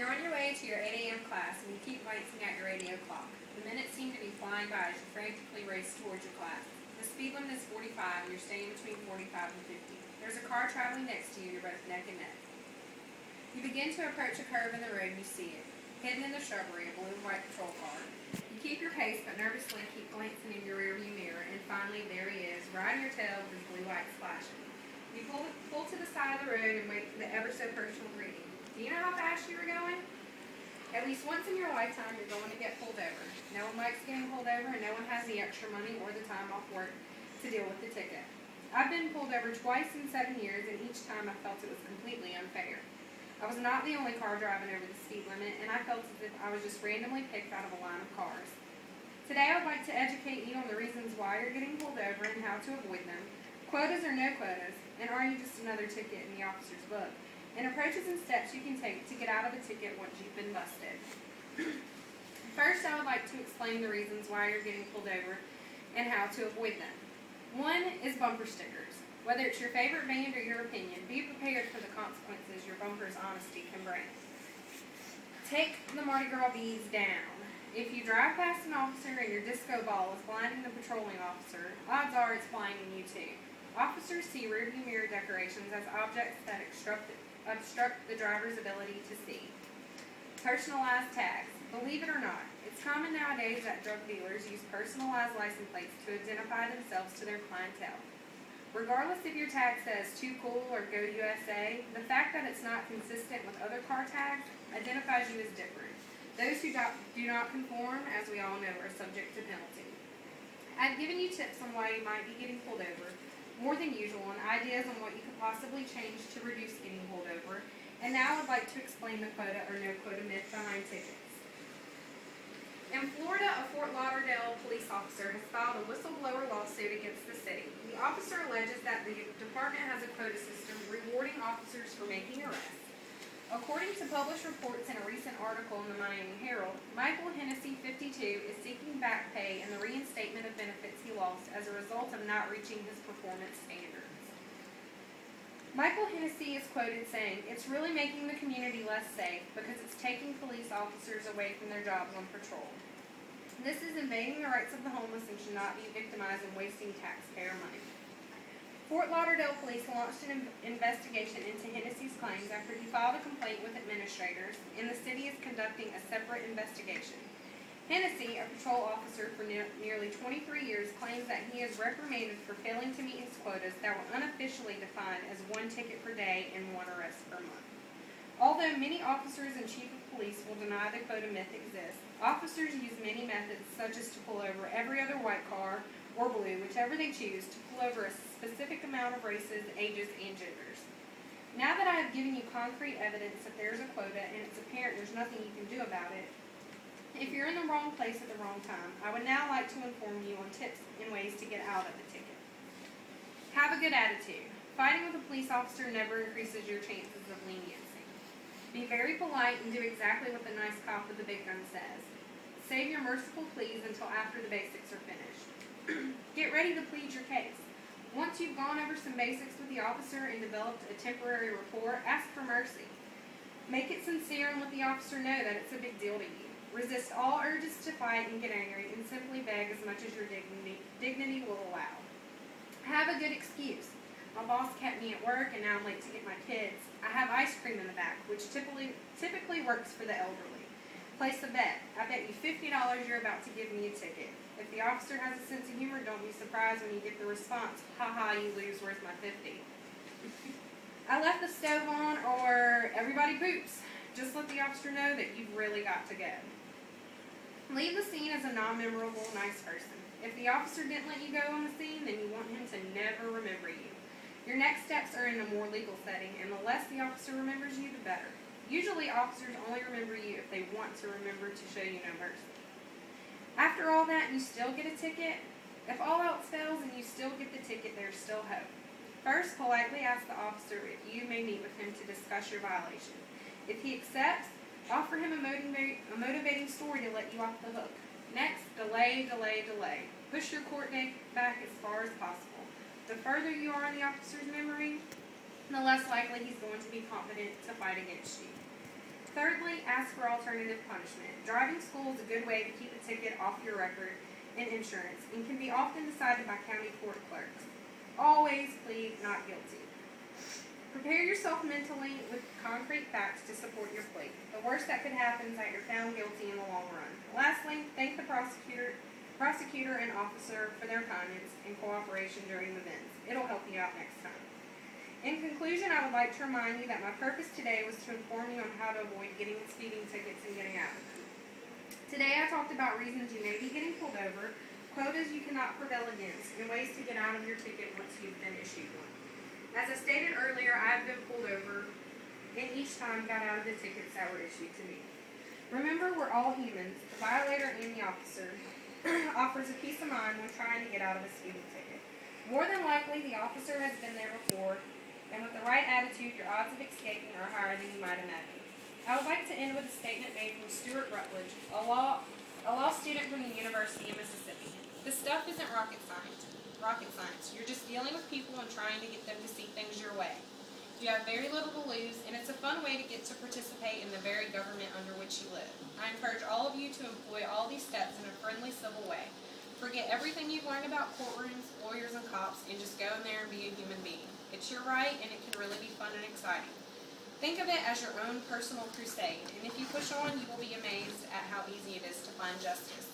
You're on your way to your 8 a.m. class and you keep glancing at your radio clock. The minutes seem to be flying by as you frantically race towards your class. The speed limit is 45 and you're staying between 45 and 50. There's a car traveling next to you and you're both neck and neck. You begin to approach a curve in the road and you see it. Hidden in the shrubbery, a blue and white patrol car. You keep your pace but nervously keep glancing in your rearview mirror and finally there he is, riding your tail with his blue lights flashing. You pull to the side of the road and wait for the ever so personal greeting. Do you know how fast you were going? At least once in your lifetime you're going to get pulled over. No one likes getting pulled over and no one has the extra money or the time off work to deal with the ticket. I've been pulled over twice in 7 years and each time I felt it was completely unfair. I was not the only car driving over the speed limit and I felt as if I was just randomly picked out of a line of cars. Today I would like to educate you on the reasons why you're getting pulled over and how to avoid them, quotas or no quotas, and are you just another ticket in the officer's book, and approaches and steps you can take to get out of the ticket once you've been busted. First, I would like to explain the reasons why you're getting pulled over and how to avoid them. One is bumper stickers. Whether it's your favorite band or your opinion, be prepared for the consequences your bumper's honesty can bring. Take the Mardi Gras beads down. If you drive past an officer and your disco ball is blinding the patrolling officer, odds are it's blinding you too. Officers see rearview mirror decorations as objects that obstruct the driver's ability to see. Personalized tags. Believe it or not, it's common nowadays that drug dealers use personalized license plates to identify themselves to their clientele. Regardless if your tag says "Too Cool" or "Go USA," the fact that it's not consistent with other car tags identifies you as different. Those who do not conform, as we all know, are subject to penalty. I've given you tips on why you might be getting pulled over, more than usual, and ideas on what you could possibly change to reduce getting pulled over, and now I'd like to explain the quota or no quota myth behind tickets. In Florida, a Fort Lauderdale police officer has filed a whistleblower lawsuit against the city. The officer alleges that the department has a quota system rewarding officers for making arrests. According to published reports in a recent article in the Miami Herald, Michael Hennessy, 52, is seeking back pay and the reinstatement of benefits he lost as a result of not reaching his performance standards. Michael Hennessy is quoted saying, "It's really making the community less safe because it's taking police officers away from their jobs on patrol. This is invading the rights of the homeless and should not be victimized and wasting taxpayer money." Fort Lauderdale police launched an investigation into Hennessy's claims after he filed a complaint with administrators, and the city is conducting a separate investigation. Hennessy, a patrol officer for nearly 23 years, claims that he is reprimanded for failing to meet his quotas that were unofficially defined as 1 ticket per day and 1 arrest per month. Although many officers and chief of police will deny the quota myth exists, officers use many methods such as to pull over every other white car or blue, whichever they choose, to pull over a specific amount of races, ages, and genders. Now that I have given you concrete evidence that there's a quota and it's apparent there's nothing you can do about it, if you're in the wrong place at the wrong time, I would now like to inform you on tips and ways to get out of the ticket. Have a good attitude. Fighting with a police officer never increases your chances of leniency. Be very polite and do exactly what the nice cop with the big gun says. Save your merciful pleas until after the basics are finished. Get ready to plead your case. Once you've gone over some basics with the officer and developed a temporary rapport, ask for mercy. Make it sincere and let the officer know that it's a big deal to you. Resist all urges to fight and get angry and simply beg as much as your dignity will allow. Have a good excuse. My boss kept me at work and now I'm late to get my kids. I have ice cream in the back, which typically works for the elderly. Place a bet. I bet you $50 you're about to give me a ticket. If the officer has a sense of humor, don't be surprised when you get the response, "Ha, you lose, where's my 50? I left the stove on," or "Everybody poops." Just let the officer know that you've really got to go. Leave the scene as a non-memorable, nice person. If the officer didn't let you go on the scene, then you want him to never remember you. Your next steps are in a more legal setting, and the less the officer remembers you, the better. Usually, officers only remember you if they want to remember to show you no mercy. After all that, and you still get a ticket? If all else fails and you still get the ticket, there's still hope. First, politely ask the officer if you may meet with him to discuss your violation. If he accepts, offer him a motivating story to let you off the hook. Next, delay. Push your court date back as far as possible. The further you are in the officer's memory, the less likely he's going to be confident to fight against you. Thirdly, ask for alternative punishment. Driving school is a good way to keep a ticket off your record and insurance and can be often decided by county court clerks. Always plead not guilty. Prepare yourself mentally with concrete facts to support your plea. The worst that could happen is that you're found guilty in the long run. Lastly, thank the prosecutor and officer for their kindness and cooperation during the events. It'll help you out next time. In conclusion, I would like to remind you that my purpose today was to inform you on how to avoid getting speeding tickets and getting out of them. Today I talked about reasons you may be getting pulled over, quotas you cannot prevail against, and ways to get out of your ticket once you've been issued one. As I stated earlier, I have been pulled over and each time got out of the tickets that were issued to me. Remember, we're all humans. The violator and the officer offers a peace of mind when trying to get out of a speeding ticket. More than likely, the officer has been there before, and with the right attitude, your odds of escaping are higher than you might imagine. I would like to end with a statement made from Stuart Rutledge, a law student from the University of Mississippi. This stuff isn't rocket science. You're just dealing with people and trying to get them to see things your way. You have very little to lose, and it's a fun way to get to participate in the very government under which you live. I encourage all of you to employ all these steps in a friendly, civil way. Forget everything you've learned about courtrooms, lawyers, and cops, and just go in there and be a human being. It's your right, and it can really be fun and exciting. Think of it as your own personal crusade, and if you push on, you will be amazed at how easy it is to find justice.